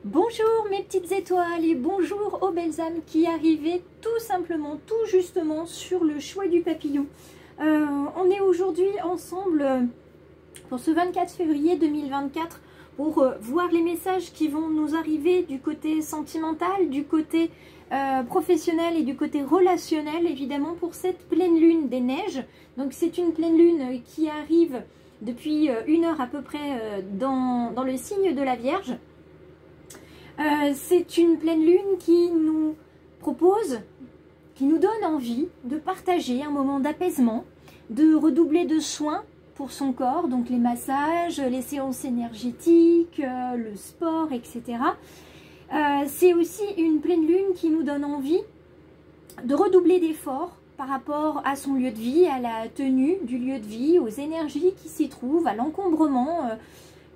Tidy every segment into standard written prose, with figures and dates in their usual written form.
Bonjour mes petites étoiles et bonjour aux belles âmes qui arrivaient tout simplement, tout justement sur le choix du papillon. On est aujourd'hui ensemble pour ce 24 février 2024 pour voir les messages qui vont nous arriver du côté sentimental, du côté professionnel et du côté relationnel, évidemment pour cette pleine lune des neiges. Donc c'est une pleine lune qui arrive depuis 1 heure à peu près dans le signe de la Vierge. C'est une pleine lune qui nous propose, qui nous donne envie de partager un moment d'apaisement, de redoubler de soins pour son corps, donc les massages, les séances énergétiques, le sport, etc. C'est aussi une pleine lune qui nous donne envie de redoubler d'efforts par rapport à son lieu de vie, à la tenue du lieu de vie, aux énergies qui s'y trouvent, à l'encombrement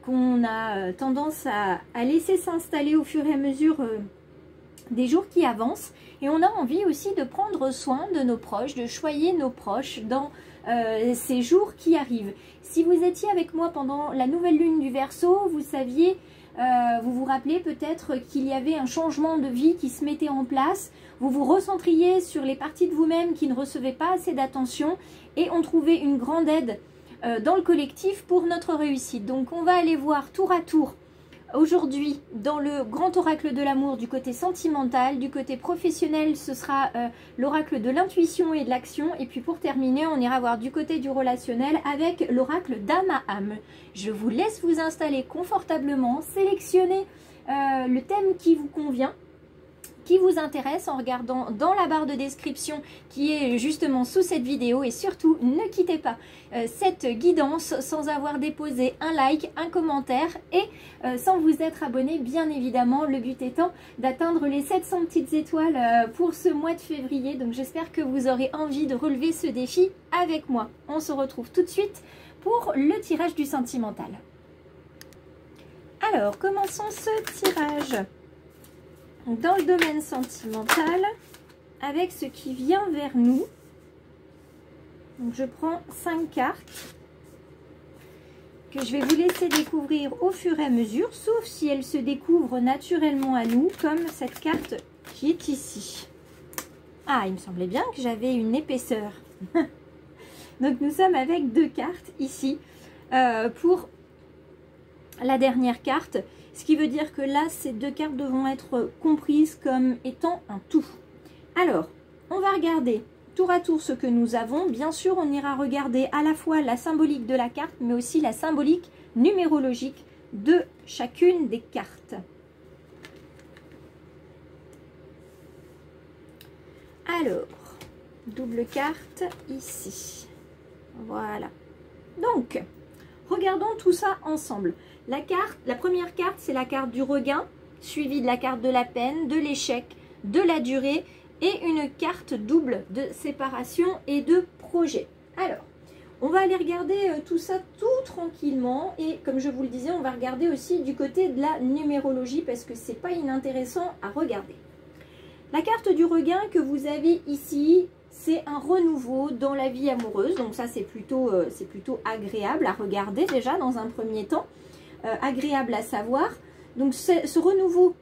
qu'on a tendance à laisser s'installer au fur et à mesure des jours qui avancent. Et on a envie aussi de prendre soin de nos proches, de choyer nos proches dans ces jours qui arrivent. Si vous étiez avec moi pendant la nouvelle lune du Verseau, vous saviez, vous vous rappelez peut-être qu'il y avait un changement de vie qui se mettait en place. Vous vous recentriez sur les parties de vous-même qui ne recevaient pas assez d'attention et on trouvait une grande aide dans le collectif pour notre réussite. Donc on va aller voir tour à tour aujourd'hui dans le grand oracle de l'amour du côté sentimental, du côté professionnel ce sera l'oracle de l'intuition et de l'action, et puis pour terminer on ira voir du côté du relationnel avec l'oracle d'âme à âme. Je vous laisse vous installer confortablement, sélectionner le thème qui vous convient, qui vous intéresse en regardant dans la barre de description qui est justement sous cette vidéo, et surtout ne quittez pas cette guidance sans avoir déposé un like, un commentaire et sans vous être abonné bien évidemment, le but étant d'atteindre les 700 petites étoiles pour ce mois de février. Donc j'espère que vous aurez envie de relever ce défi avec moi. On se retrouve tout de suite pour le tirage du sentimental. Alors commençons ce tirage dans le domaine sentimental avec ce qui vient vers nous. Donc je prends 5 cartes que je vais vous laisser découvrir au fur et à mesure, sauf si elles se découvrent naturellement à nous, comme cette carte qui est ici. Ah, il me semblait bien que j'avais une épaisseur. Donc nous sommes avec 2 cartes ici pour la dernière carte. Ce qui veut dire que là, ces 2 cartes devront être comprises comme étant un tout. Alors, on va regarder tour à tour ce que nous avons. Bien sûr, on ira regarder à la fois la symbolique de la carte, mais aussi la symbolique numérologique de chacune des cartes. Alors, double carte ici. Voilà. Donc, regardons tout ça ensemble. La première carte, c'est la carte du regain, suivie de la carte de la peine, de l'échec, de la durée et une carte double de séparation et de projet. Alors, on va aller regarder tout ça tout tranquillement et comme je vous le disais, on va regarder aussi du côté de la numérologie parce que c'est pas inintéressant à regarder. La carte du regain que vous avez ici, c'est un renouveau dans la vie amoureuse. Donc ça, c'est plutôt agréable à regarder déjà dans un premier temps. Agréable à savoir. Donc ce renouveau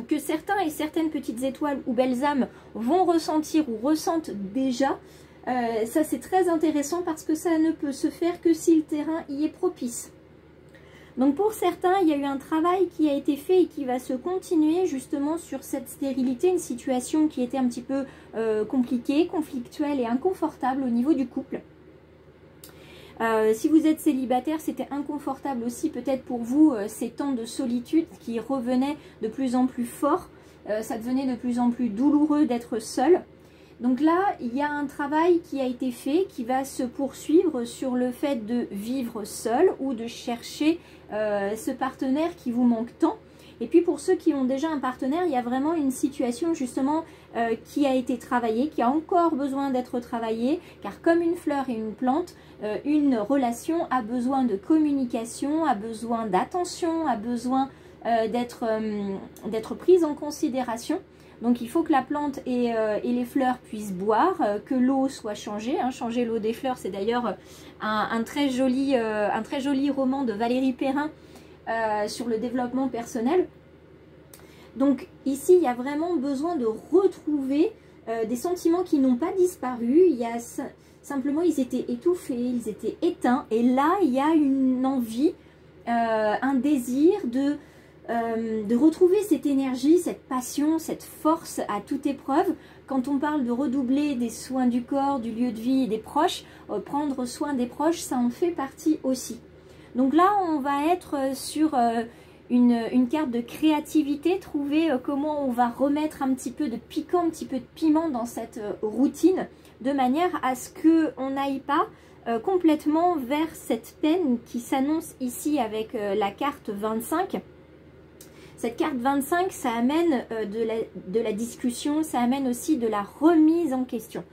que certains et certaines petites étoiles ou belles âmes vont ressentir ou ressentent déjà, ça c'est très intéressant parce que ça ne peut se faire que si le terrain y est propice. Donc pour certains, il y a eu un travail qui a été fait et qui va se continuer justement sur cette stérilité, une situation qui était un petit peu compliquée, conflictuelle et inconfortable au niveau du couple. Si vous êtes célibataire, c'était inconfortable aussi peut-être pour vous ces temps de solitude qui revenaient de plus en plus fort. Ça devenait de plus en plus douloureux d'être seul. Donc là, il y a un travail qui a été fait, qui va se poursuivre sur le fait de vivre seul ou de chercher ce partenaire qui vous manque tant. Et puis pour ceux qui ont déjà un partenaire, il y a vraiment une situation justement qui a été travaillée, qui a encore besoin d'être travaillée, car comme une fleur et une plante, une relation a besoin de communication, a besoin d'attention, a besoin d'être prise en considération. Donc il faut que la plante et les fleurs puissent boire, que l'eau soit changée. Hein. Changer l'eau des fleurs, c'est d'ailleurs un très joli roman de Valérie Perrin sur le développement personnel. Donc ici, il y a vraiment besoin de retrouver des sentiments qui n'ont pas disparu. Il y a simplement, ils étaient étouffés, ils étaient éteints. Et là, il y a une envie, un désir de retrouver cette énergie, cette passion, cette force à toute épreuve. Quand on parle de redoubler des soins du corps, du lieu de vie et des proches, prendre soin des proches, ça en fait partie aussi. Donc là, on va être sur une carte de créativité, trouver comment on va remettre un petit peu de piquant, un petit peu de piment dans cette routine, de manière à ce qu'on n'aille pas complètement vers cette peine qui s'annonce ici avec la carte 25. Cette carte 25, ça amène de la discussion, ça amène aussi de la remise en question.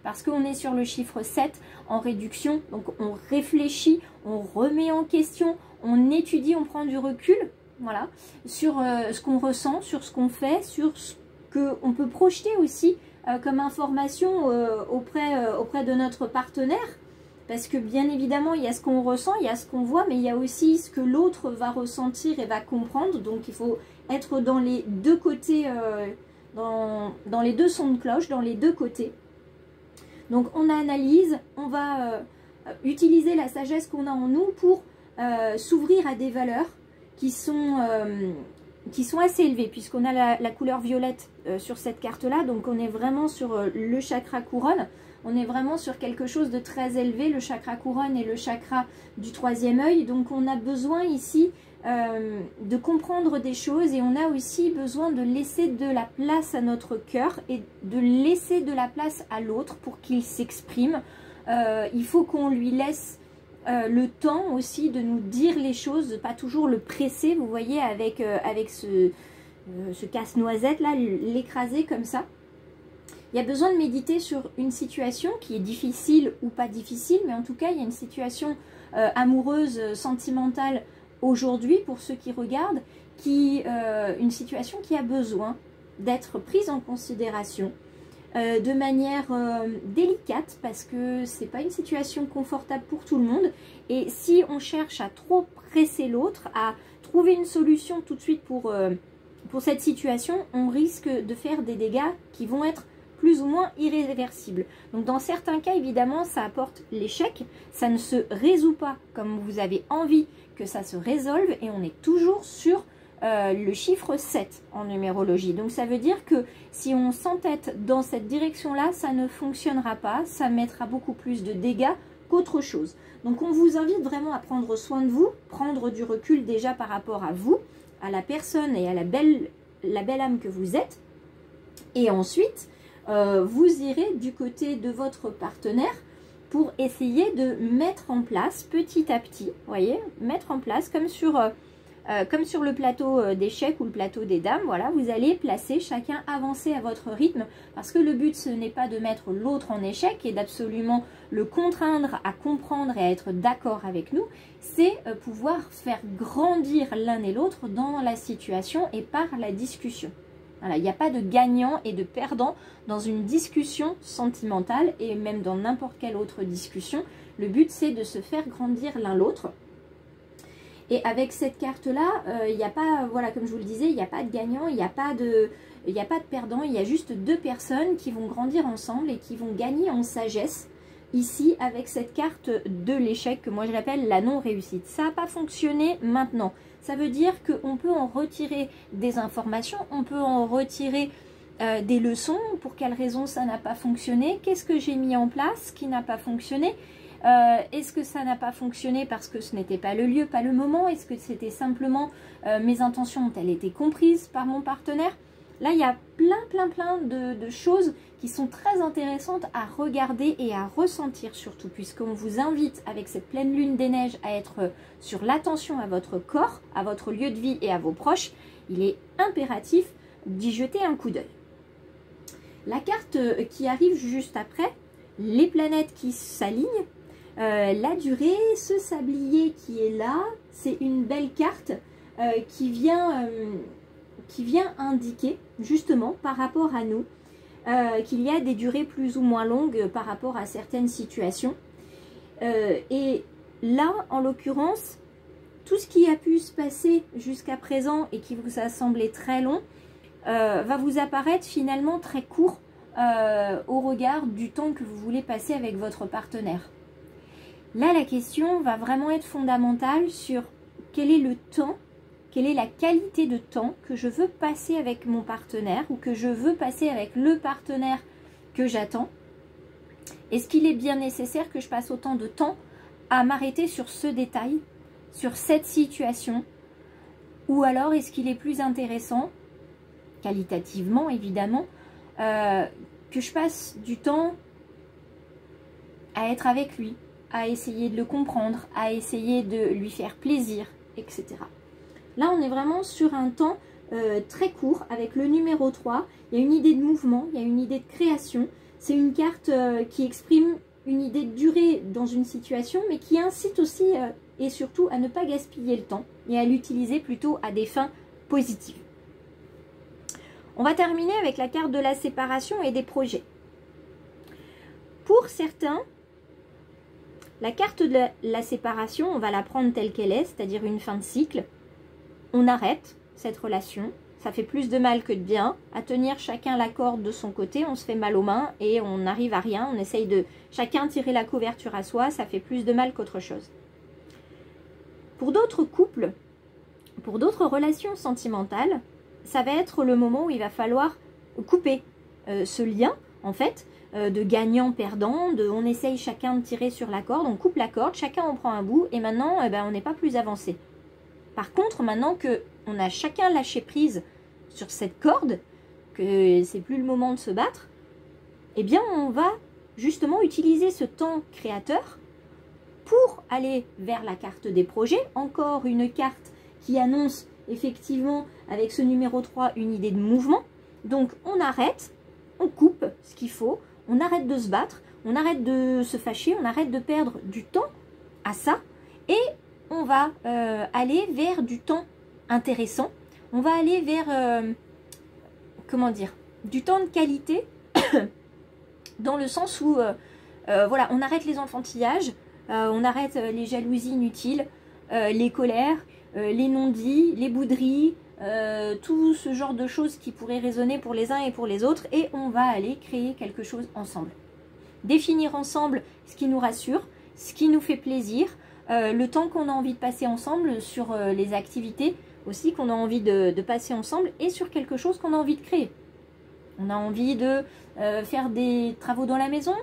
Parce qu'on est sur le chiffre 7 en réduction, donc on réfléchit, on remet en question, on étudie, on prend du recul, voilà, sur ce qu'on ressent, sur ce qu'on fait, sur ce qu'on peut projeter aussi comme information auprès de notre partenaire. Parce que bien évidemment, il y a ce qu'on ressent, il y a ce qu'on voit, mais il y a aussi ce que l'autre va ressentir et va comprendre. Donc il faut être dans les deux côtés, dans les deux sons de cloche, dans les deux côtés. Donc on analyse, on va utiliser la sagesse qu'on a en nous pour s'ouvrir à des valeurs qui sont assez élevées, puisqu'on a la couleur violette sur cette carte-là. Donc on est vraiment sur le chakra couronne. On est vraiment sur quelque chose de très élevé, le chakra couronne et le chakra du troisième œil. Donc on a besoin ici de comprendre des choses et on a aussi besoin de laisser de la place à notre cœur et de laisser de la place à l'autre pour qu'il s'exprime. Il faut qu'on lui laisse le temps aussi de nous dire les choses, de pas toujours le presser, vous voyez, avec ce casse-noisette là, l'écraser comme ça. Il y a besoin de méditer sur une situation qui est difficile ou pas difficile, mais en tout cas, il y a une situation amoureuse, sentimentale aujourd'hui pour ceux qui regardent, une situation qui a besoin d'être prise en considération de manière délicate, parce que c'est pas une situation confortable pour tout le monde. Et si on cherche à trop presser l'autre, à trouver une solution tout de suite pour cette situation, on risque de faire des dégâts qui vont être plus ou moins irréversible. Donc dans certains cas, évidemment, ça apporte l'échec, ça ne se résout pas comme vous avez envie que ça se résolve, et on est toujours sur le chiffre 7 en numérologie. Donc ça veut dire que si on s'entête dans cette direction-là, ça ne fonctionnera pas, ça mettra beaucoup plus de dégâts qu'autre chose. Donc on vous invite vraiment à prendre soin de vous, prendre du recul déjà par rapport à vous, à la personne et à la belle âme que vous êtes, et ensuite vous irez du côté de votre partenaire pour essayer de mettre en place petit à petit, voyez, mettre en place comme sur le plateau d'échecs ou le plateau des dames, voilà, vous allez placer chacun, avancer à votre rythme, parce que le but ce n'est pas de mettre l'autre en échec et d'absolument le contraindre à comprendre et à être d'accord avec nous, c'est pouvoir faire grandir l'un et l'autre dans la situation et par la discussion. Voilà, il n'y a pas de gagnant et de perdant dans une discussion sentimentale et même dans n'importe quelle autre discussion. Le but, c'est de se faire grandir l'un l'autre. Et avec cette carte-là, il n'y a pas, voilà, comme je vous le disais, il n'y a pas de gagnant, il n'y a pas de perdant. Il y a juste deux personnes qui vont grandir ensemble et qui vont gagner en sagesse. Ici, avec cette carte de l'échec, que moi je l'appelle la non-réussite. Ça n'a pas fonctionné maintenant. Ça veut dire qu'on peut en retirer des informations, on peut en retirer des leçons. Pour quelles raisons ça n'a pas fonctionné? Qu'est-ce que j'ai mis en place qui n'a pas fonctionné? Est-ce que ça n'a pas fonctionné parce que ce n'était pas le lieu, pas le moment? Est-ce que c'était simplement mes intentions ont-elles été comprises par mon partenaire? Là, il y a plein de choses qui sont très intéressantes à regarder et à ressentir surtout, puisqu'on vous invite avec cette pleine lune des neiges à être sur l'attention à votre corps, à votre lieu de vie et à vos proches. Il est impératif d'y jeter un coup d'œil. La carte qui arrive juste après, les planètes qui s'alignent, la durée, ce sablier qui est là, c'est une belle carte qui vient indiquer justement par rapport à nous qu'il y a des durées plus ou moins longues par rapport à certaines situations. Et là, en l'occurrence, tout ce qui a pu se passer jusqu'à présent et qui vous a semblé très long, va vous apparaître finalement très court au regard du temps que vous voulez passer avec votre partenaire. Là, la question va vraiment être fondamentale sur quel est le temps, quelle est la qualité de temps que je veux passer avec mon partenaire ou que je veux passer avec le partenaire que j'attends. Est-ce qu'il est bien nécessaire que je passe autant de temps à m'arrêter sur ce détail, sur cette situation? Ou alors est-ce qu'il est plus intéressant, qualitativement évidemment, que je passe du temps à être avec lui, à essayer de le comprendre, à essayer de lui faire plaisir, etc. Là, on est vraiment sur un temps très court avec le numéro 3. Il y a une idée de mouvement, il y a une idée de création. C'est une carte qui exprime une idée de durée dans une situation, mais qui incite aussi et surtout à ne pas gaspiller le temps et à l'utiliser plutôt à des fins positives. On va terminer avec la carte de la séparation et des projets. Pour certains, la carte de la séparation, on va la prendre telle qu'elle est, c'est-à-dire une fin de cycle. On arrête cette relation, ça fait plus de mal que de bien. À tenir chacun la corde de son côté, on se fait mal aux mains et on n'arrive à rien. On essaye de chacun tirer la couverture à soi, ça fait plus de mal qu'autre chose. Pour d'autres couples, pour d'autres relations sentimentales, ça va être le moment où il va falloir couper ce lien, en fait, de gagnant-perdant, on essaye chacun de tirer sur la corde, on coupe la corde, chacun en prend un bout et maintenant on n'est pas plus avancé. Par contre, maintenant qu'on a chacun lâché prise sur cette corde, que c'est plus le moment de se battre, eh bien on va justement utiliser ce temps créateur pour aller vers la carte des projets. Encore une carte qui annonce effectivement avec ce numéro 3 une idée de mouvement. Donc on arrête, on coupe ce qu'il faut, on arrête de se battre, on arrête de se fâcher, on arrête de perdre du temps à ça et on va aller vers du temps intéressant. On va aller vers, comment dire, du temps de qualité dans le sens où, voilà, on arrête les enfantillages, on arrête les jalousies inutiles, les colères, les non-dits, les bouderies, tout ce genre de choses qui pourraient résonner pour les uns et pour les autres, et on va aller créer quelque chose ensemble. Définir ensemble ce qui nous rassure, ce qui nous fait plaisir, le temps qu'on a envie de passer ensemble sur les activités aussi qu'on a envie de passer ensemble et sur quelque chose qu'on a envie de créer. On a envie de faire des travaux dans la maison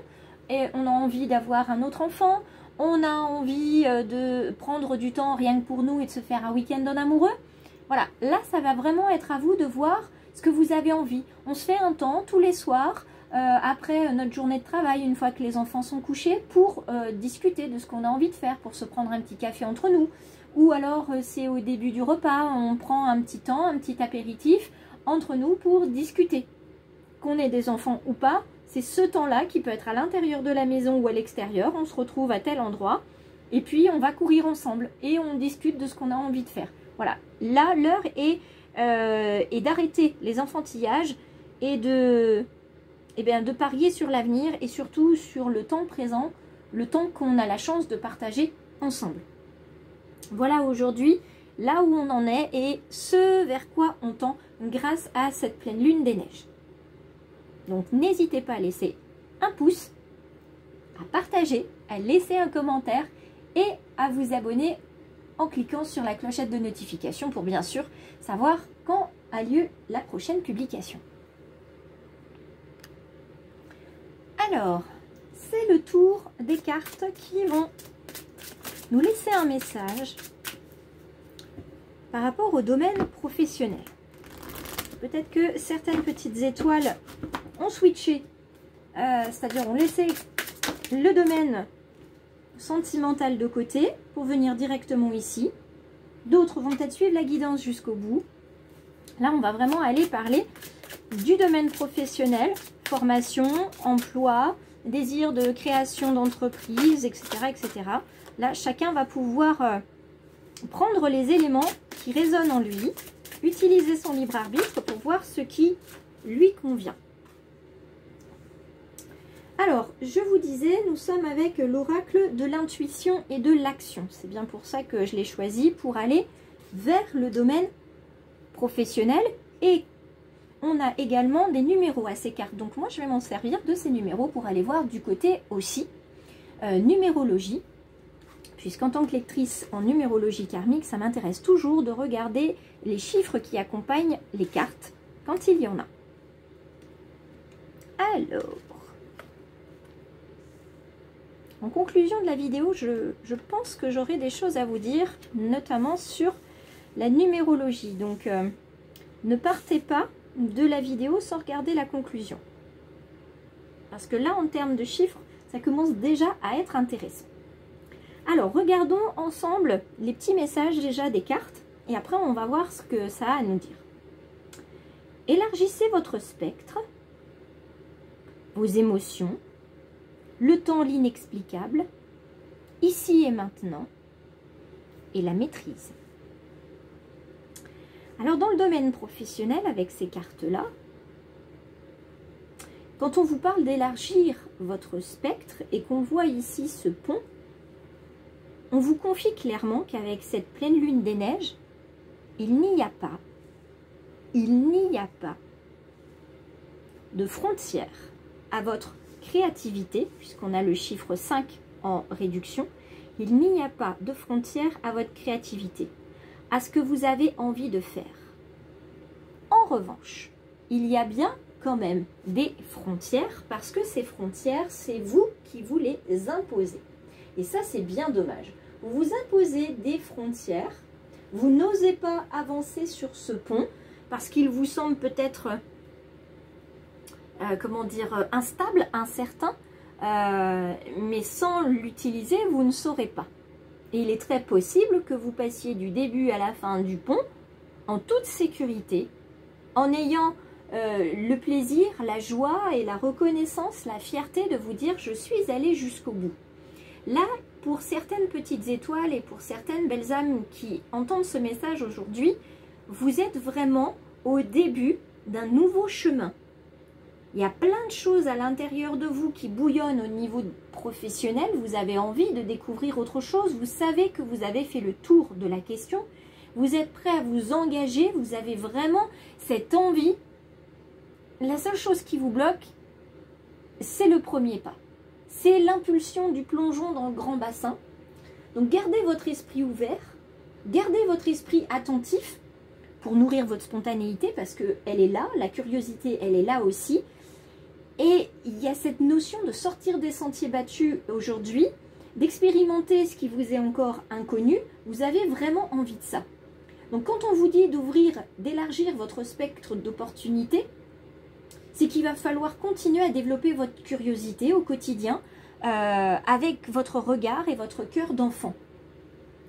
et on a envie d'avoir un autre enfant. On a envie de prendre du temps rien que pour nous et de se faire un week-end en amoureux. Voilà, là ça va vraiment être à vous de voir ce que vous avez envie. On se fait un temps tous les soirs, après notre journée de travail, une fois que les enfants sont couchés, pour discuter de ce qu'on a envie de faire, pour se prendre un petit café entre nous. Ou alors c'est au début du repas, on prend un petit temps, un petit apéritif entre nous pour discuter. Qu'on ait des enfants ou pas, c'est ce temps-là qui peut être à l'intérieur de la maison ou à l'extérieur. On se retrouve à tel endroit et puis on va courir ensemble et on discute de ce qu'on a envie de faire. Voilà, là l'heure est d'arrêter les enfantillages et de parier sur l'avenir et surtout sur le temps présent, le temps qu'on a la chance de partager ensemble. Voilà aujourd'hui là où on en est et ce vers quoi on tend grâce à cette pleine lune des neiges. Donc n'hésitez pas à laisser un pouce, à partager, à laisser un commentaire et à vous abonner en cliquant sur la clochette de notification pour bien sûr savoir quand a lieu la prochaine publication. Alors, c'est le tour des cartes qui vont nous laisser un message par rapport au domaine professionnel. Peut-être que certaines petites étoiles ont switché, c'est-à-dire ont laissé le domaine sentimental de côté pour venir directement ici. D'autres vont peut-être suivre la guidance jusqu'au bout. Là, on va vraiment aller parler du domaine professionnel, formation, emploi, désir de création d'entreprise, etc., etc. Là, chacun va pouvoir prendre les éléments qui résonnent en lui, utiliser son libre arbitre pour voir ce qui lui convient. Alors, je vous disais, nous sommes avec l'oracle de l'intuition et de l'action. C'est bien pour ça que je l'ai choisi, pour aller vers le domaine professionnel et on a également des numéros à ces cartes. Donc moi, je vais m'en servir de ces numéros pour aller voir du côté aussi numérologie. Puisqu'en tant que lectrice en numérologie karmique, ça m'intéresse toujours de regarder les chiffres qui accompagnent les cartes quand il y en a. Alors, en conclusion de la vidéo, je pense que j'aurai des choses à vous dire, notamment sur la numérologie. Donc, ne partez pas de la vidéo sans regarder la conclusion. Parce que là, en termes de chiffres, ça commence déjà à être intéressant. Alors, regardons ensemble les petits messages déjà des cartes. Et après, on va voir ce que ça a à nous dire. Élargissez votre spectre, vos émotions, le temps, l'inexplicable, ici et maintenant, et la maîtrise. Alors, dans le domaine professionnel, avec ces cartes-là, quand on vous parle d'élargir votre spectre et qu'on voit ici ce pont, on vous confie clairement qu'avec cette pleine lune des neiges, il n'y a pas de frontière à votre créativité, puisqu'on a le chiffre 5 en réduction, il n'y a pas de frontière à votre créativité, à ce que vous avez envie de faire. En revanche, il y a bien quand même des frontières, parce que ces frontières, c'est vous qui vous les imposez. Et ça, c'est bien dommage. Vous vous imposez des frontières, vous n'osez pas avancer sur ce pont, parce qu'il vous semble peut-être, comment dire, instable, incertain, mais sans l'utiliser, vous ne saurez pas. Et il est très possible que vous passiez du début à la fin du pont, en toute sécurité, en ayant le plaisir, la joie et la reconnaissance, la fierté de vous dire « je suis allé jusqu'au bout ». Là, pour certaines petites étoiles et pour certaines belles âmes qui entendent ce message aujourd'hui, vous êtes vraiment au début d'un nouveau chemin. Il y a plein de choses à l'intérieur de vous qui bouillonnent au niveau professionnel. Vous avez envie de découvrir autre chose. Vous savez que vous avez fait le tour de la question. Vous êtes prêt à vous engager. Vous avez vraiment cette envie. La seule chose qui vous bloque, c'est le premier pas. C'est l'impulsion du plongeon dans le grand bassin. Donc gardez votre esprit ouvert, gardez votre esprit attentif pour nourrir votre spontanéité parce qu'elle est là, la curiosité elle est là aussi. Et il y a cette notion de sortir des sentiers battus aujourd'hui, d'expérimenter ce qui vous est encore inconnu, vous avez vraiment envie de ça. Donc quand on vous dit d'ouvrir, d'élargir votre spectre d'opportunités, c'est qu'il va falloir continuer à développer votre curiosité au quotidien avec votre regard et votre cœur d'enfant.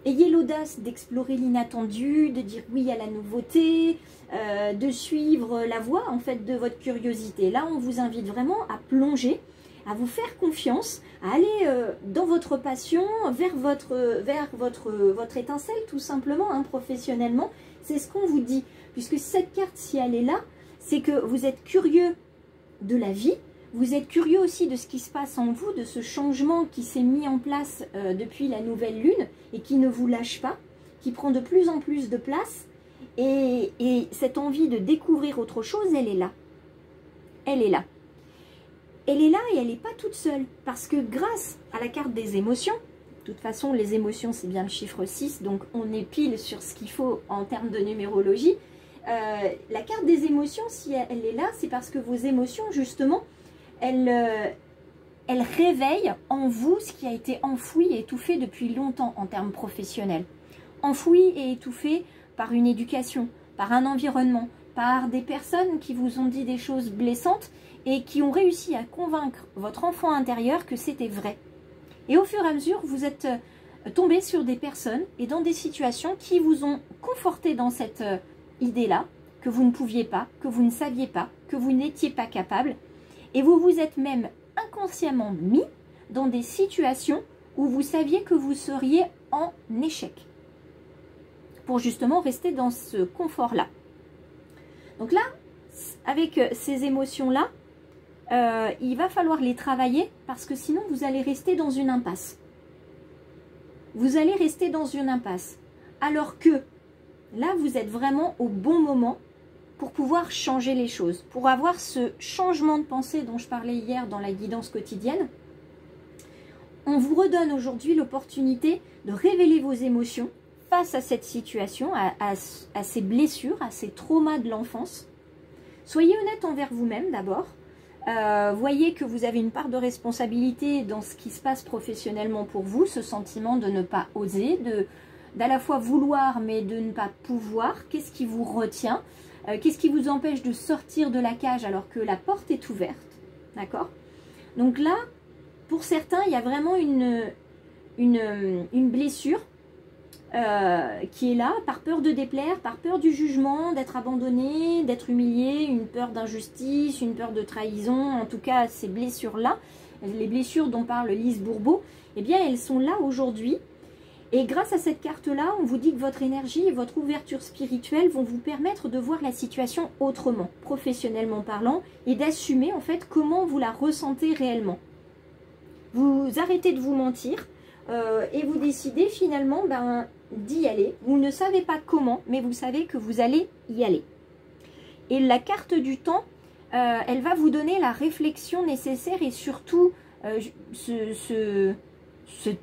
Ayez l'audace d'explorer l'inattendu, de dire oui à la nouveauté, de suivre la voie en fait de votre curiosité. Là, on vous invite vraiment à plonger, à vous faire confiance, à aller dans votre passion, vers votre étincelle tout simplement, hein, professionnellement. C'est ce qu'on vous dit. Puisque cette carte, si elle est là, c'est que vous êtes curieux de la vie, vous êtes curieux aussi de ce qui se passe en vous, de ce changement qui s'est mis en place depuis la nouvelle lune et qui ne vous lâche pas, qui prend de plus en plus de place. Et cette envie de découvrir autre chose, elle est là. Elle est là. Elle est là et elle n'est pas toute seule. Parce que grâce à la carte des émotions, de toute façon les émotions c'est bien le chiffre 6, donc on est pile sur ce qu'il faut en termes de numérologie. La carte des émotions, si elle est là, c'est parce que vos émotions, justement, elles réveillent en vous ce qui a été enfoui et étouffé depuis longtemps en termes professionnels. Enfoui et étouffé par une éducation, par un environnement, par des personnes qui vous ont dit des choses blessantes et qui ont réussi à convaincre votre enfant intérieur que c'était vrai. Et au fur et à mesure, vous êtes tombé sur des personnes et dans des situations qui vous ont conforté dans cette idée-là, que vous ne pouviez pas, que vous ne saviez pas, que vous n'étiez pas capable. Et vous vous êtes même inconsciemment mis dans des situations où vous saviez que vous seriez en échec. Pour justement rester dans ce confort-là. Donc là, avec ces émotions-là, il va falloir les travailler parce que sinon vous allez rester dans une impasse. Vous allez rester dans une impasse. Alors que là, vous êtes vraiment au bon moment pour pouvoir changer les choses, pour avoir ce changement de pensée dont je parlais hier dans la guidance quotidienne. On vous redonne aujourd'hui l'opportunité de révéler vos émotions face à cette situation, à ces blessures, à ces traumas de l'enfance. Soyez honnête envers vous-même d'abord. Voyez que vous avez une part de responsabilité dans ce qui se passe professionnellement pour vous, ce sentiment de ne pas oser, d'à la fois vouloir mais de ne pas pouvoir. Qu'est-ce qui vous retient? Qu'est-ce qui vous empêche de sortir de la cage alors que la porte est ouverte? D'accord? Donc là, pour certains, il y a vraiment une blessure qui est là, par peur de déplaire, par peur du jugement, d'être abandonné, d'être humilié, une peur d'injustice, une peur de trahison. En tout cas, ces blessures-là, les blessures dont parle Lise Bourbeau, eh bien, elles sont là aujourd'hui. Et grâce à cette carte-là, on vous dit que votre énergie et votre ouverture spirituelle vont vous permettre de voir la situation autrement, professionnellement parlant, et d'assumer en fait comment vous la ressentez réellement. Vous arrêtez de vous mentir et vous décidez finalement d'y aller. Vous ne savez pas comment, mais vous savez que vous allez y aller. Et la carte du temps, elle va vous donner la réflexion nécessaire et surtout ce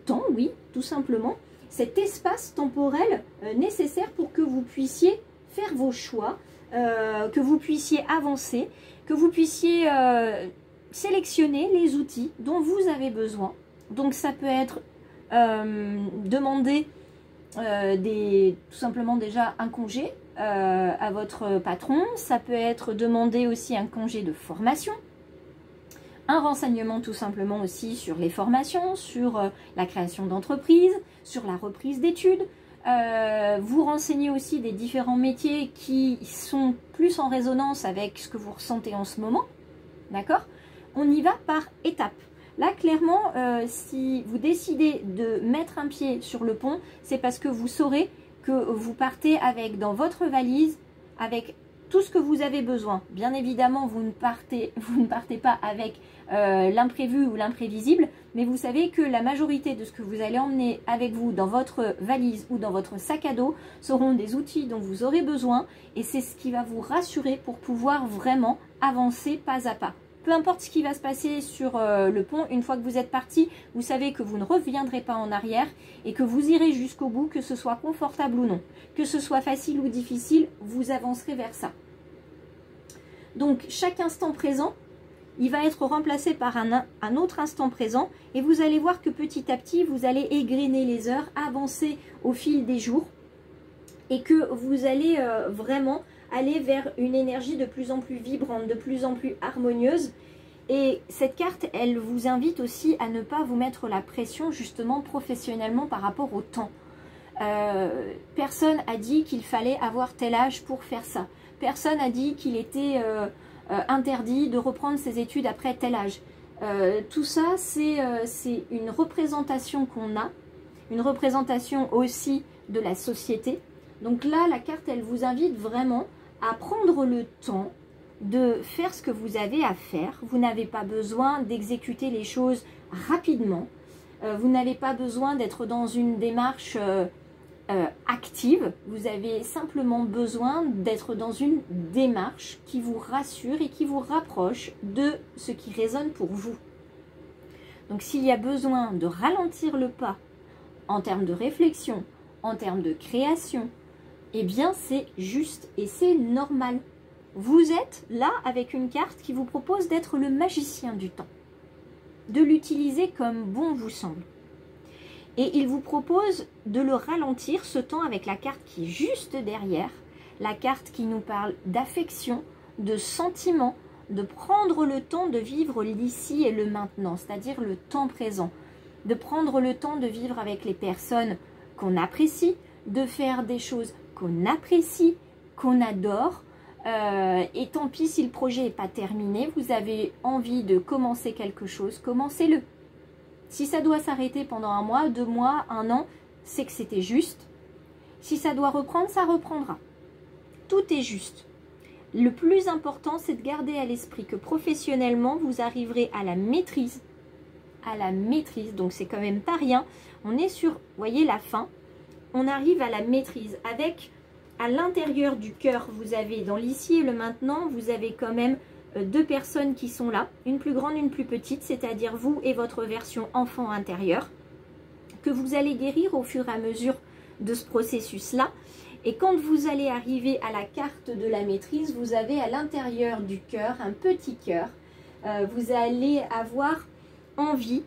temps, oui, tout simplement, cet espace temporel nécessaire pour que vous puissiez faire vos choix, que vous puissiez avancer, que vous puissiez sélectionner les outils dont vous avez besoin. Donc ça peut être demander tout simplement déjà un congé à votre patron, ça peut être demander aussi un congé de formation, un renseignement tout simplement aussi sur les formations, sur la création d'entreprises, sur la reprise d'études, vous renseignez aussi des différents métiers qui sont plus en résonance avec ce que vous ressentez en ce moment, d'accord? On y va par étapes. Là, clairement, si vous décidez de mettre un pied sur le pont, c'est parce que vous saurez que vous partez avec dans votre valise, avec tout ce que vous avez besoin. Bien évidemment, vous ne partez pas avec l'imprévu ou l'imprévisible, mais vous savez que la majorité de ce que vous allez emmener avec vous dans votre valise ou dans votre sac à dos seront des outils dont vous aurez besoin et c'est ce qui va vous rassurer pour pouvoir vraiment avancer pas à pas. Peu importe ce qui va se passer sur le pont, une fois que vous êtes parti, vous savez que vous ne reviendrez pas en arrière et que vous irez jusqu'au bout, que ce soit confortable ou non. Que ce soit facile ou difficile, vous avancerez vers ça. Donc, chaque instant présent, il va être remplacé par un autre instant présent et vous allez voir que petit à petit, vous allez égrener les heures, avancer au fil des jours et que vous allez vraiment aller vers une énergie de plus en plus vibrante, de plus en plus harmonieuse. Et cette carte, elle vous invite aussi à ne pas vous mettre la pression justement professionnellement par rapport au temps. Personne a dit qu'il fallait avoir tel âge pour faire ça. Personne a dit qu'il était interdit de reprendre ses études après tel âge. Tout ça, c'est une représentation qu'on a, une représentation aussi de la société. Donc là, la carte, elle vous invite vraiment à prendre le temps de faire ce que vous avez à faire. Vous n'avez pas besoin d'exécuter les choses rapidement. Vous n'avez pas besoin d'être dans une démarche active. Vous avez simplement besoin d'être dans une démarche qui vous rassure et qui vous rapproche de ce qui résonne pour vous. Donc s'il y a besoin de ralentir le pas en termes de réflexion, en termes de création, eh bien c'est juste et c'est normal. Vous êtes là avec une carte qui vous propose d'être le magicien du temps, de l'utiliser comme bon vous semble. Et il vous propose de le ralentir, ce temps, avec la carte qui est juste derrière, la carte qui nous parle d'affection, de sentiment, de prendre le temps de vivre l'ici et le maintenant, c'est-à-dire le temps présent, de prendre le temps de vivre avec les personnes qu'on apprécie, de faire des choses qu'on apprécie, qu'on adore, et tant pis si le projet n'est pas terminé, vous avez envie de commencer quelque chose, commencez-le. Si ça doit s'arrêter pendant 1 mois, 2 mois, 1 an, c'est que c'était juste. Si ça doit reprendre, ça reprendra. Tout est juste. Le plus important, c'est de garder à l'esprit que professionnellement, vous arriverez à la maîtrise. À la maîtrise, donc c'est quand même pas rien. On est sur, vous voyez, la fin. On arrive à la maîtrise avec à l'intérieur du cœur, vous avez dans l'ici et le maintenant, vous avez quand même deux personnes qui sont là, une plus grande, une plus petite, c'est-à-dire vous et votre version enfant intérieur, que vous allez guérir au fur et à mesure de ce processus-là. Et quand vous allez arriver à la carte de la maîtrise, vous avez à l'intérieur du cœur un petit cœur. Vous allez avoir envie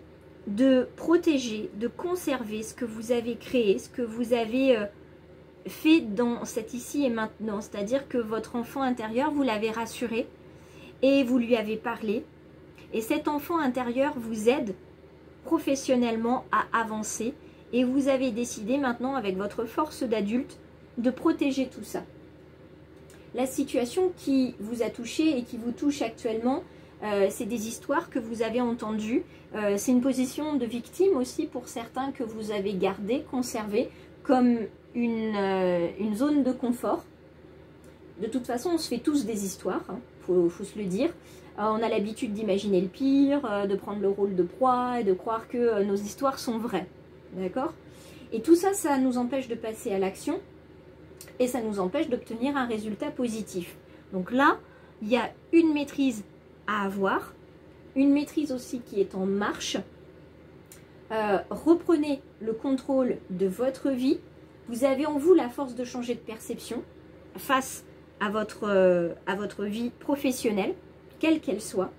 de protéger, de conserver ce que vous avez créé, ce que vous avez fait dans cet ici et maintenant. C'est-à-dire que votre enfant intérieur, vous l'avez rassuré et vous lui avez parlé. Et cet enfant intérieur vous aide professionnellement à avancer. Et vous avez décidé maintenant, avec votre force d'adulte, de protéger tout ça. La situation qui vous a touché et qui vous touche actuellement, c'est des histoires que vous avez entendues. C'est une position de victime aussi pour certains que vous avez gardé, conservé comme une zone de confort. De toute façon, on se fait tous des histoires, hein, faut se le dire. On a l'habitude d'imaginer le pire, de prendre le rôle de proie et de croire que nos histoires sont vraies. D'accord? Et tout ça, ça nous empêche de passer à l'action et ça nous empêche d'obtenir un résultat positif. Donc là, il y a une maîtrise à avoir, une maîtrise aussi qui est en marche. Reprenez le contrôle de votre vie. Vous avez en vous la force de changer de perception face à votre vie professionnelle, quelle qu'elle soit.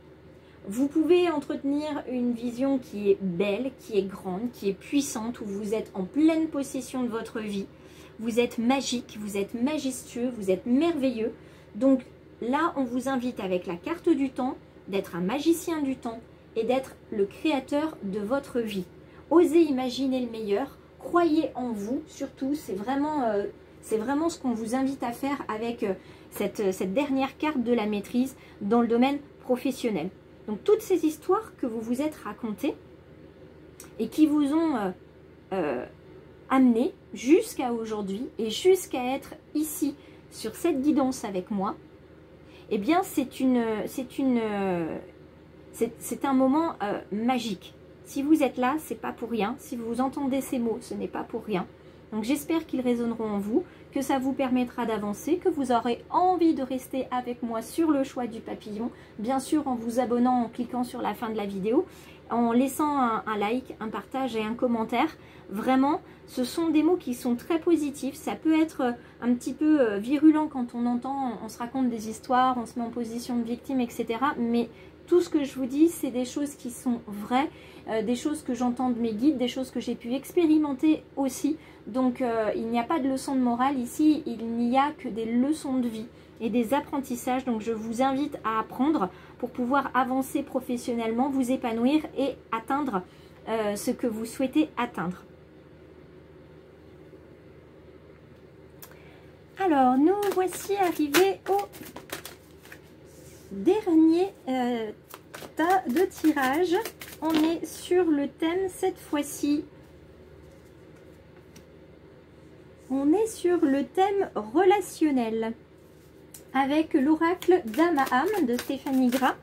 Vous pouvez entretenir une vision qui est belle, qui est grande, qui est puissante, où vous êtes en pleine possession de votre vie. Vous êtes magique, vous êtes majestueux, vous êtes merveilleux. Donc là, on vous invite avec la carte du temps, d'être un magicien du temps et d'être le créateur de votre vie. Osez imaginer le meilleur, croyez en vous, surtout, c'est vraiment ce qu'on vous invite à faire avec cette dernière carte de la maîtrise dans le domaine professionnel. Donc toutes ces histoires que vous vous êtes racontées et qui vous ont amené jusqu'à aujourd'hui et jusqu'à être ici sur cette guidance avec moi, eh bien c'est un moment magique. Si vous êtes là, c'est pas pour rien. Si vous entendez ces mots, ce n'est pas pour rien. Donc j'espère qu'ils résonneront en vous, que ça vous permettra d'avancer, que vous aurez envie de rester avec moi sur le choix du papillon, bien sûr en vous abonnant, en cliquant sur la fin de la vidéo, en laissant un like, un partage et un commentaire. Vraiment, ce sont des mots qui sont très positifs. Ça peut être un petit peu virulent quand on entend, on se raconte des histoires, on se met en position de victime, etc. Mais tout ce que je vous dis, c'est des choses qui sont vraies, des choses que j'entends de mes guides, des choses que j'ai pu expérimenter aussi. Donc il n'y a pas de leçon de morale ici, il n'y a que des leçons de vie et des apprentissages. Donc je vous invite à apprendre pour pouvoir avancer professionnellement, vous épanouir et atteindre ce que vous souhaitez atteindre. Alors nous voici arrivés au dernier tas de tirage. On est sur le thème cette fois-ci. On est sur le thème relationnel avec l'oracle d'Amaham de Stéphanie Gras.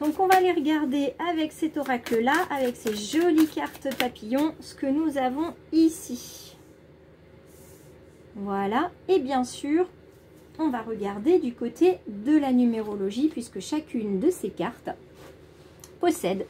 Donc on va aller regarder avec cet oracle-là, avec ces jolies cartes papillons, ce que nous avons ici. Voilà, et bien sûr, on va regarder du côté de la numérologie puisque chacune de ces cartes possède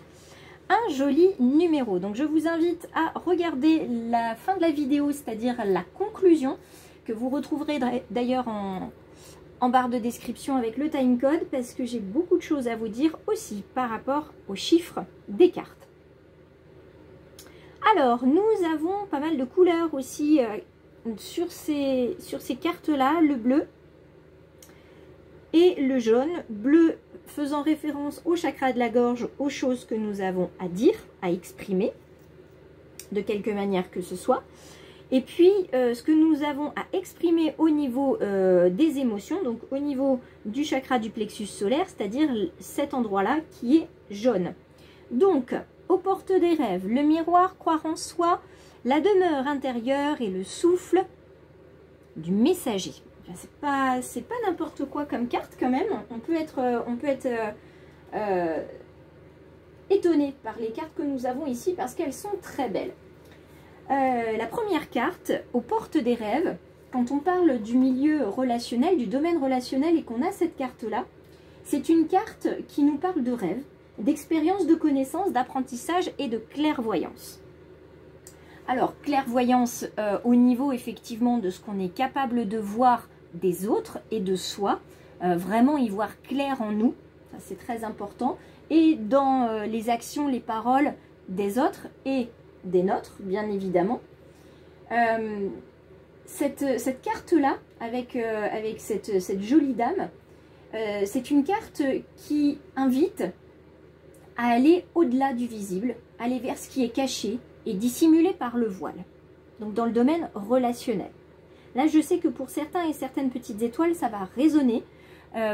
un joli numéro. Donc je vous invite à regarder la fin de la vidéo, c'est-à-dire la conclusion, que vous retrouverez d'ailleurs en barre de description avec le timecode, parce que j'ai beaucoup de choses à vous dire aussi par rapport aux chiffres des cartes. Alors, nous avons pas mal de couleurs aussi sur ces cartes-là, le bleu et le jaune. Bleu faisant référence au chakra de la gorge, aux choses que nous avons à dire, à exprimer, de quelque manière que ce soit. Et puis, ce que nous avons à exprimer au niveau des émotions, donc au niveau du chakra du plexus solaire, c'est-à-dire cet endroit-là qui est jaune. Donc, aux portes des rêves, le miroir, croire en soi, la demeure intérieure et le souffle du messager. C'est pas n'importe quoi comme carte quand même. On peut être étonné par les cartes que nous avons ici parce qu'elles sont très belles. La première carte, aux portes des rêves, quand on parle du milieu relationnel, du domaine relationnel et qu'on a cette carte-là, c'est une carte qui nous parle de rêve, d'expérience, de connaissance, d'apprentissage et de clairvoyance. Alors, clairvoyance au niveau effectivement de ce qu'on est capable de voir des autres et de soi, vraiment y voir clair en nous, ça c'est très important, et dans les actions, les paroles des autres et des nôtres, bien évidemment. Cette carte-là, avec cette jolie dame, c'est une carte qui invite à aller au-delà du visible, aller vers ce qui est caché et dissimulé par le voile. Donc dans le domaine relationnel. Là, je sais que pour certains et certaines petites étoiles, ça va résonner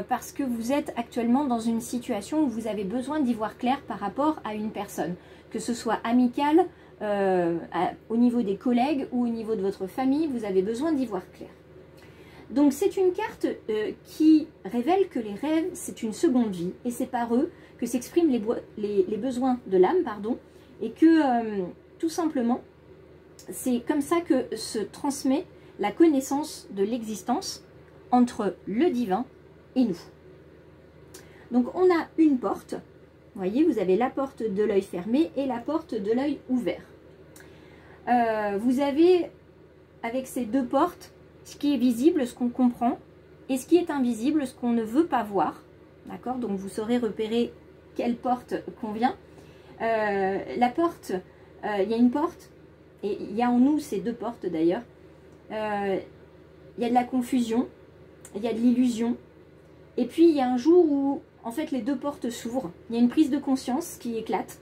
parce que vous êtes actuellement dans une situation où vous avez besoin d'y voir clair par rapport à une personne, que ce soit amicale, au niveau des collègues ou au niveau de votre famille, vous avez besoin d'y voir clair. Donc c'est une carte qui révèle que les rêves, c'est une seconde vie et c'est par eux que s'expriment les besoins de l'âme, pardon, et que tout simplement, c'est comme ça que se transmet la connaissance de l'existence entre le divin et nous. Donc on a une porte, vous voyez, vous avez la porte de l'œil fermé et la porte de l'œil ouvert. Vous avez, avec ces deux portes, ce qui est visible, ce qu'on comprend, et ce qui est invisible, ce qu'on ne veut pas voir. D'accord? Donc vous saurez repérer quelle porte convient. La porte, il y a une porte, et il y a en nous ces deux portes d'ailleurs. Il y a de la confusion, il y a de l'illusion, et puis il y a un jour où en fait les deux portes s'ouvrent. Il y a une prise de conscience qui éclate.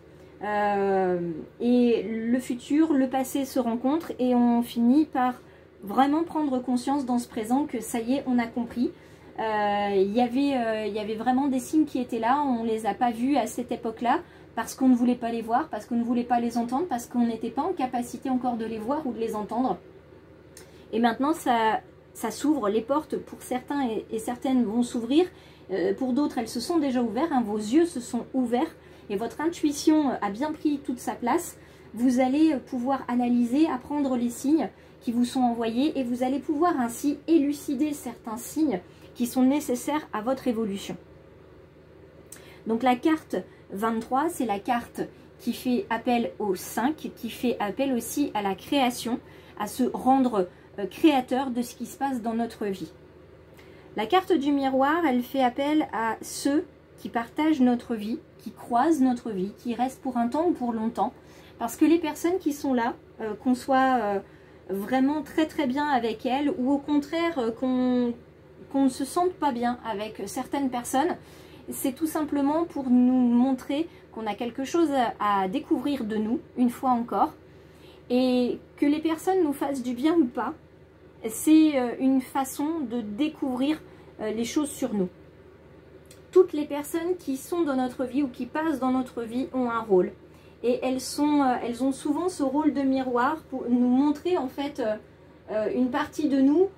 Et le futur, le passé se rencontrent et on finit par vraiment prendre conscience dans ce présent que ça y est, on a compris. Il y avait vraiment des signes qui étaient là, on ne les a pas vus à cette époque-là parce qu'on ne voulait pas les voir, parce qu'on ne voulait pas les entendre, parce qu'on n'était pas en capacité encore de les voir ou de les entendre. Et maintenant, ça s'ouvre, les portes pour certains et certaines vont s'ouvrir, pour d'autres elles se sont déjà ouvertes, hein, vos yeux se sont ouverts. Et votre intuition a bien pris toute sa place, vous allez pouvoir analyser, apprendre les signes qui vous sont envoyés et vous allez pouvoir ainsi élucider certains signes qui sont nécessaires à votre évolution. Donc la carte 23, c'est la carte qui fait appel au 5, qui fait appel aussi à la création, à se rendre créateur de ce qui se passe dans notre vie. La carte du miroir, elle fait appel à ceux qui partagent notre vie, qui croisent notre vie, qui restent pour un temps ou pour longtemps. Parce que les personnes qui sont là, qu'on soit vraiment très très bien avec elles, ou au contraire qu'on ne se sente pas bien avec certaines personnes, c'est tout simplement pour nous montrer qu'on a quelque chose à découvrir de nous, une fois encore. Et que les personnes nous fassent du bien ou pas, c'est une façon de découvrir les choses sur nous. Toutes les personnes qui sont dans notre vie ou qui passent dans notre vie ont un rôle. Et elles ont souvent ce rôle de miroir pour nous montrer en fait une partie de nous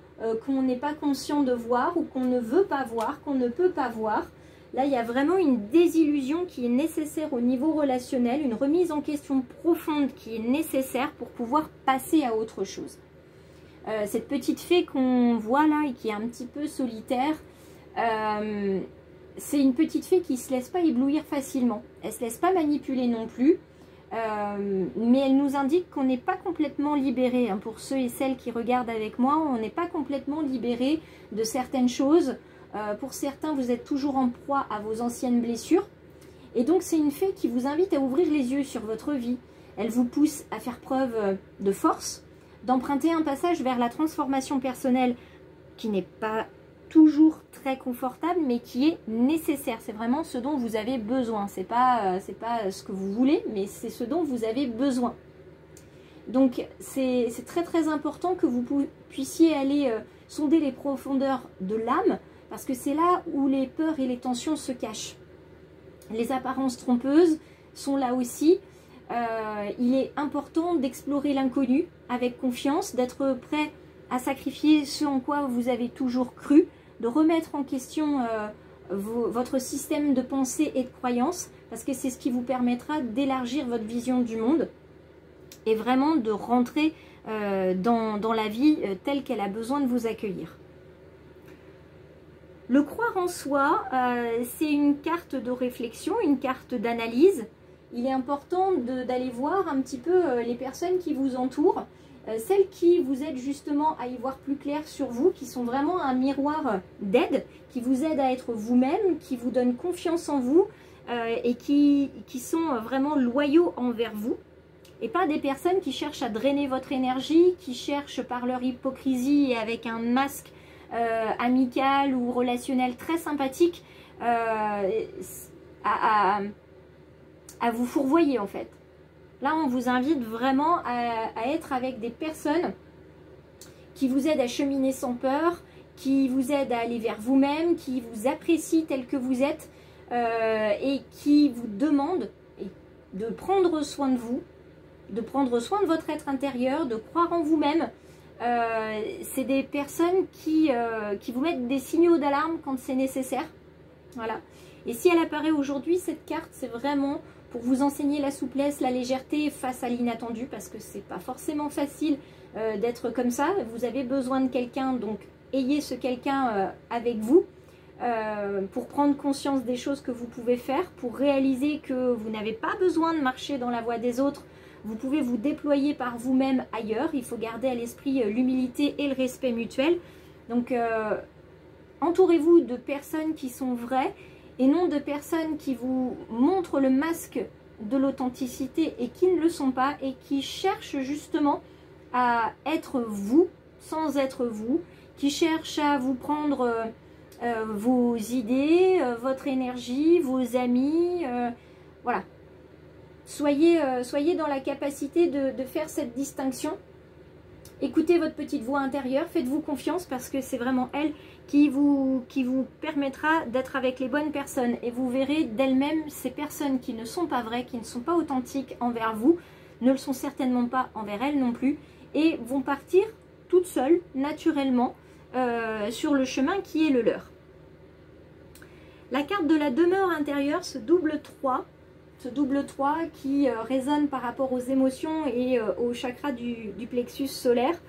qu'on n'est pas conscient de voir ou qu'on ne veut pas voir, qu'on ne peut pas voir. Là, il y a vraiment une désillusion qui est nécessaire au niveau relationnel, une remise en question profonde qui est nécessaire pour pouvoir passer à autre chose. Cette petite fée qu'on voit là et qui est un petit peu solitaire, c'est une petite fée qui ne se laisse pas éblouir facilement. Elle ne se laisse pas manipuler non plus. Mais elle nous indique qu'on n'est pas complètement libéré. Hein. Pour ceux et celles qui regardent avec moi, on n'est pas complètement libéré de certaines choses. Pour certains, vous êtes toujours en proie à vos anciennes blessures. Et donc, c'est une fée qui vous invite à ouvrir les yeux sur votre vie. Elle vous pousse à faire preuve de force, d'emprunter un passage vers la transformation personnelle qui n'est pas toujours très confortable, mais qui est nécessaire. C'est vraiment ce dont vous avez besoin. C'est pas ce que vous voulez, mais c'est ce dont vous avez besoin. Donc, c'est très très important que vous puissiez aller sonder les profondeurs de l'âme, parce que c'est là où les peurs et les tensions se cachent. Les apparences trompeuses sont là aussi. Il est important d'explorer l'inconnu avec confiance, d'être prêt à sacrifier ce en quoi vous avez toujours cru, de remettre en question votre système de pensée et de croyance, parce que c'est ce qui vous permettra d'élargir votre vision du monde. et vraiment de rentrer dans la vie telle qu'elle a besoin de vous accueillir. Le croire en soi, c'est une carte de réflexion, une carte d'analyse. Il est important d'aller voir un petit peu les personnes qui vous entourent, celles qui vous aident justement à y voir plus clair sur vous, qui sont vraiment un miroir d'aide, qui vous aident à être vous-même, qui vous donnent confiance en vous et qui sont vraiment loyaux envers vous. Et pas des personnes qui cherchent à drainer votre énergie, qui cherchent par leur hypocrisie et avec un masque amical ou relationnel très sympathique à vous fourvoyer en fait. Là, on vous invite vraiment à être avec des personnes qui vous aident à cheminer sans peur, qui vous aident à aller vers vous-même, qui vous apprécient tel que vous êtes et qui vous demandent de prendre soin de vous, de prendre soin de votre être intérieur, de croire en vous-même. C'est des personnes qui vous mettent des signaux d'alarme quand c'est nécessaire. Voilà. Et si elle apparaît aujourd'hui, cette carte, c'est vraiment pour vous enseigner la souplesse, la légèreté face à l'inattendu, parce que c'est pas forcément facile d'être comme ça. Vous avez besoin de quelqu'un, donc ayez ce quelqu'un avec vous pour prendre conscience des choses que vous pouvez faire, pour réaliser que vous n'avez pas besoin de marcher dans la voie des autres. Vous pouvez vous déployer par vous-même ailleurs. Il faut garder à l'esprit l'humilité et le respect mutuel. Donc, entourez-vous de personnes qui sont vraies et non de personnes qui vous montrent le masque de l'authenticité et qui ne le sont pas et qui cherchent justement à être vous sans être vous, qui cherchent à vous prendre vos idées, votre énergie, vos amis, voilà. Soyez dans la capacité de faire cette distinction. Écoutez votre petite voix intérieure, faites-vous confiance parce que c'est vraiment elle qui vous permettra d'être avec les bonnes personnes. Et vous verrez d'elles-mêmes ces personnes qui ne sont pas vraies, qui ne sont pas authentiques envers vous, ne le sont certainement pas envers elles non plus, et vont partir toutes seules, naturellement, sur le chemin qui est le leur. La carte de la demeure intérieure, ce double 3, qui résonne par rapport aux émotions et au chakra du plexus solaire.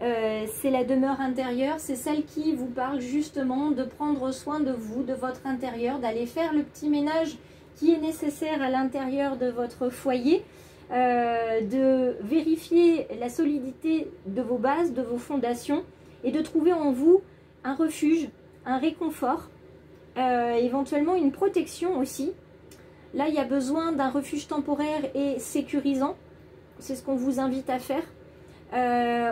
C'est la demeure intérieure, c'est celle qui vous parle justement de prendre soin de vous, de votre intérieur, d'aller faire le petit ménage qui est nécessaire à l'intérieur de votre foyer, de vérifier la solidité de vos bases, de vos fondations et de trouver en vous un refuge, un réconfort, éventuellement une protection aussi. Là, il y a besoin d'un refuge temporaire et sécurisant. C'est ce qu'on vous invite à faire.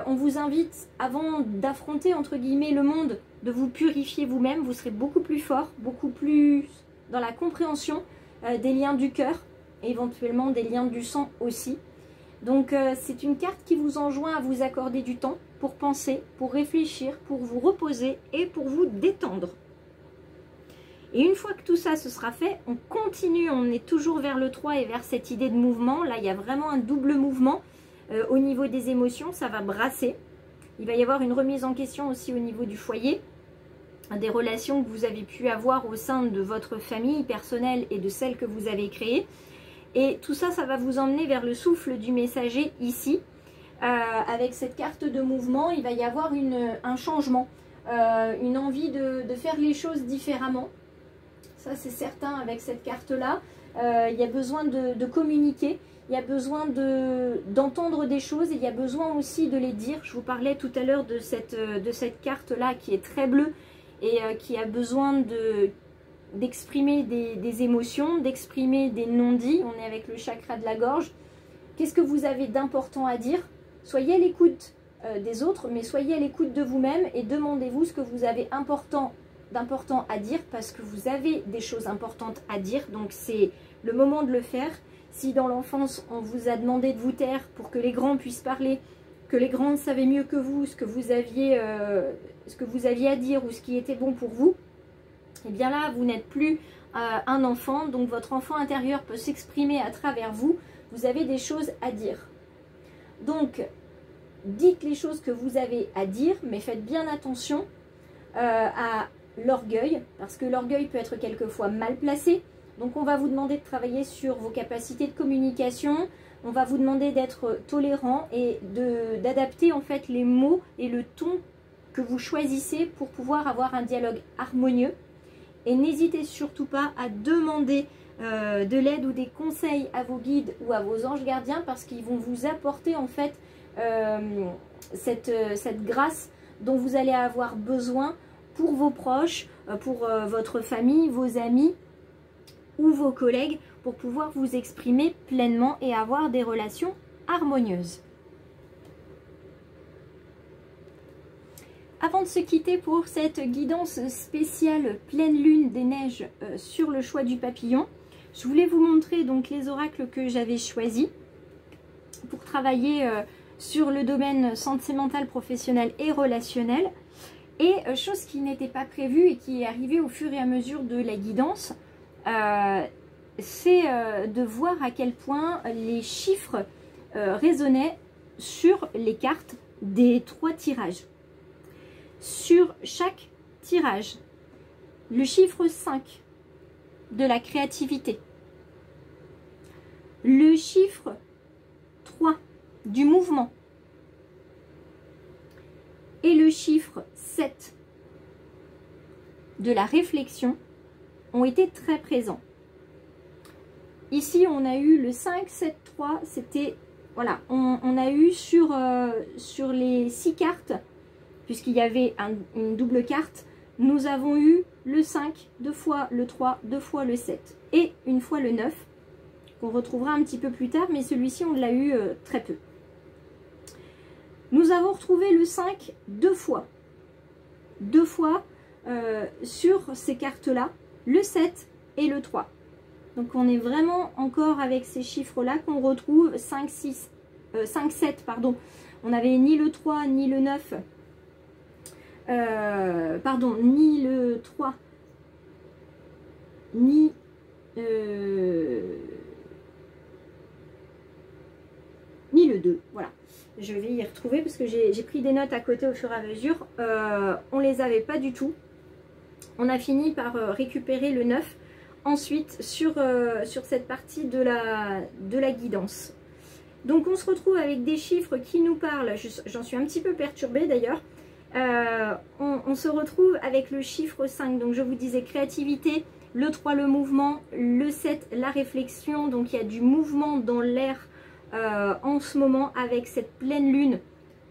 On vous invite, avant d'affronter, entre guillemets, le monde, de vous purifier vous-même. Vous serez beaucoup plus fort, beaucoup plus dans la compréhension des liens du cœur, et éventuellement des liens du sang aussi. Donc, c'est une carte qui vous enjoint à vous accorder du temps pour penser, pour réfléchir, pour vous reposer et pour vous détendre. Et une fois que tout ça se sera fait, on continue, on est toujours vers le 3 et vers cette idée de mouvement. Là, il y a vraiment un double mouvement au niveau des émotions, ça va brasser. Il va y avoir une remise en question aussi au niveau du foyer, des relations que vous avez pu avoir au sein de votre famille personnelle et de celle que vous avez créée. Et tout ça, ça va vous emmener vers le souffle du messager ici. Avec cette carte de mouvement, il va y avoir un changement, une envie de faire les choses différemment. Ça, c'est certain avec cette carte-là. Il y a besoin de communiquer, il y a besoin d'entendre des choses et il y a besoin aussi de les dire. Je vous parlais tout à l'heure de cette carte-là qui est très bleue et qui a besoin d'exprimer des émotions, d'exprimer des non-dits. On est avec le chakra de la gorge. Qu'est-ce que vous avez d'important à dire? Soyez à l'écoute des autres, mais soyez à l'écoute de vous-même et demandez-vous ce que vous avez d'important à dire parce que vous avez des choses importantes à dire. Donc c'est le moment de le faire. Si dans l'enfance on vous a demandé de vous taire pour que les grands puissent parler, que les grands savaient mieux que vous ce que vous aviez à dire ou ce qui était bon pour vous, et bien là vous n'êtes plus un enfant, donc votre enfant intérieur peut s'exprimer à travers vous. Vous avez des choses à dire. Donc dites les choses que vous avez à dire, mais faites bien attention à l'orgueil, parce que l'orgueil peut être quelquefois mal placé. Donc on va vous demander de travailler sur vos capacités de communication, on va vous demander d'être tolérant et d'adapter en fait les mots et le ton que vous choisissez pour pouvoir avoir un dialogue harmonieux. Et n'hésitez surtout pas à demander de l'aide ou des conseils à vos guides ou à vos anges gardiens, parce qu'ils vont vous apporter en fait cette grâce dont vous allez avoir besoin pour vos proches, pour votre famille, vos amis ou vos collègues, pour pouvoir vous exprimer pleinement et avoir des relations harmonieuses. Avant de se quitter pour cette guidance spéciale pleine lune des neiges sur le choix du papillon, je voulais vous montrer donc les oracles que j'avais choisis pour travailler sur le domaine sentimental, professionnel et relationnel. Et chose qui n'était pas prévue et qui est arrivée au fur et à mesure de la guidance, c'est de voir à quel point les chiffres résonnaient sur les cartes des 3 tirages. Sur chaque tirage, le chiffre 5 de la créativité, le chiffre 3 du mouvement et le chiffre 7 de la réflexion ont été très présents. Ici, on a eu le 5, 7, 3, c'était, voilà, on a eu sur les 6 cartes, puisqu'il y avait une double carte, nous avons eu le 5, 2 fois le 3, 2 fois le 7 et une fois le 9, qu'on retrouvera un petit peu plus tard, mais celui-ci on l'a eu très peu. Nous avons retrouvé le 5 2 fois. 2 fois sur ces cartes-là, le 7 et le 3. Donc on est vraiment encore avec ces chiffres-là qu'on retrouve 5, 6, 5, 7, pardon. On n'avait ni le 3 ni le 9. Ni le 3, ni le 2, voilà. Je vais y retrouver parce que j'ai pris des notes à côté au fur et à mesure. On les avait pas du tout. On a fini par récupérer le 9 ensuite sur cette partie de la guidance. Donc on se retrouve avec des chiffres qui nous parlent, j'en suis un petit peu perturbée d'ailleurs. On se retrouve avec le chiffre 5, donc je vous disais créativité, le 3 le mouvement, le 7 la réflexion, donc il y a du mouvement dans l'air en ce moment avec cette pleine lune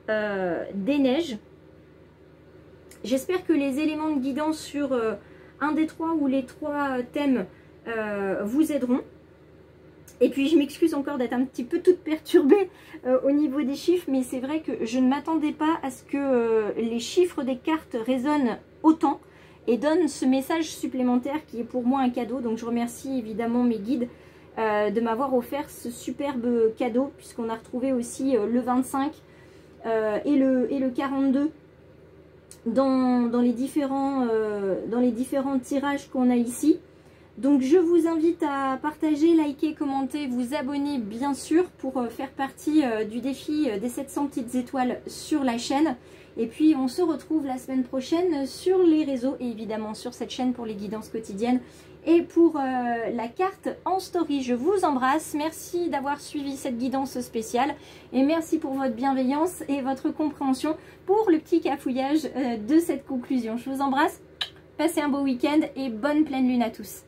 des neiges. J'espère que les éléments de guidance sur un des 3 ou les 3 thèmes vous aideront. Et puis je m'excuse encore d'être un petit peu toute perturbée au niveau des chiffres, mais c'est vrai que je ne m'attendais pas à ce que les chiffres des cartes résonnent autant et donnent ce message supplémentaire qui est pour moi un cadeau. Donc je remercie évidemment mes guides de m'avoir offert ce superbe cadeau, puisqu'on a retrouvé aussi le 25 et le 42 dans les différents tirages qu'on a ici. Donc je vous invite à partager, liker, commenter, vous abonner bien sûr pour faire partie du défi des 700 petites étoiles sur la chaîne. Et puis on se retrouve la semaine prochaine sur les réseaux et évidemment sur cette chaîne pour les guidances quotidiennes et pour la carte en story. Je vous embrasse, merci d'avoir suivi cette guidance spéciale et merci pour votre bienveillance et votre compréhension pour le petit cafouillage de cette conclusion. Je vous embrasse, passez un beau week-end et bonne pleine lune à tous.